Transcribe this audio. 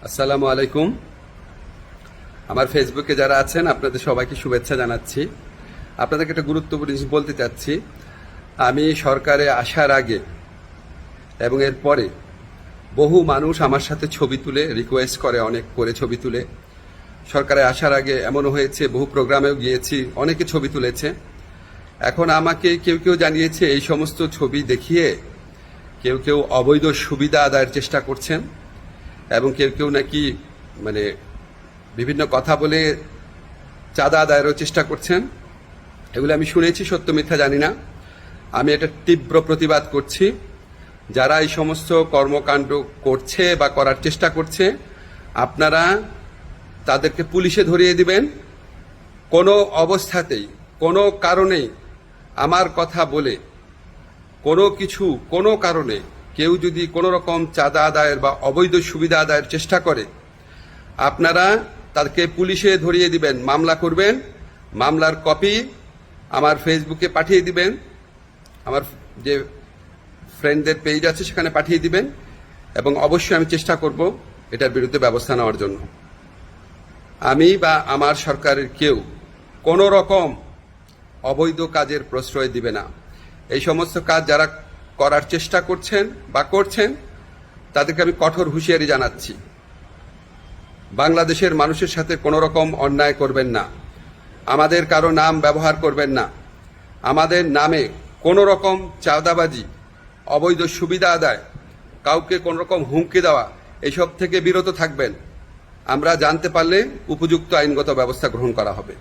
আসসালামু আলাইকুম। আমার ফেসবুকে যারা আছেন আপনাদের সবাইকে শুভেচ্ছা জানাচ্ছি। আপনাদেরকে একটা গুরুত্বপূর্ণ জিনিস বলতে চাচ্ছি। আমি সরকারে আসার আগে এবং এর পরে বহু মানুষ আমার সাথে ছবি তুলে রিকোয়েস্ট করে, অনেক করে ছবি তুলে। সরকারে আসার আগে এমনও হয়েছে, বহু প্রোগ্রামেও গিয়েছি, অনেকে ছবি তুলেছে। এখন আমাকে কেউ কেউ জানিয়েছে এই সমস্ত ছবি দেখিয়ে কেউ কেউ অবৈধ সুবিধা আদায়ের চেষ্টা করছেন এবং কেউ কেউ নাকি মানে বিভিন্ন কথা বলে চাঁদা আদায়েরও চেষ্টা করছেন। এগুলো আমি শুনেছি, সত্য মিথ্যা জানি না। আমি এটা তীব্র প্রতিবাদ করছি। যারা এই সমস্ত কর্মকাণ্ড করছে বা করার চেষ্টা করছে, আপনারা তাদেরকে পুলিশে ধরিয়ে দিবেন। কোনো অবস্থাতেই, কোনো কারণেই আমার কথা বলে কোনো কারণে কেউ যদি কোনো রকম চাঁদা আদায়ের বা অবৈধ সুবিধা আদায়ের চেষ্টা করে, আপনারা তাদেরকে পুলিশে ধরিয়ে দিবেন, মামলা করবেন। মামলার কপি আমার ফেসবুকে পাঠিয়ে দিবেন, আমার যে ফ্রেন্ডদের পেজ আছে সেখানে পাঠিয়ে দিবেন, এবং অবশ্যই আমি চেষ্টা করব এটার বিরুদ্ধে ব্যবস্থা নেওয়ার জন্য। আমি বা আমার সরকারের কেউ কোনো রকম অবৈধ কাজের প্রশ্রয় দিবে না। এই সমস্ত কাজ যারা করার চেষ্টা করছেন বা করছেন তাদেরকে আমি কঠোর হুঁশিয়ারি জানাচ্ছি। বাংলাদেশের মানুষের সাথে কোনো রকম অন্যায় করবেন না, আমাদের কারো নাম ব্যবহার করবেন না, আমাদের নামে কোনো রকম চাঁদাবাজি, অবৈধ সুবিধা আদায়, কাউকে কোনো রকম হুমকি দেওয়া, এসব থেকে বিরত থাকবেন। আমরা জানতে পারলে উপযুক্ত আইনগত ব্যবস্থা গ্রহণ করা হবে।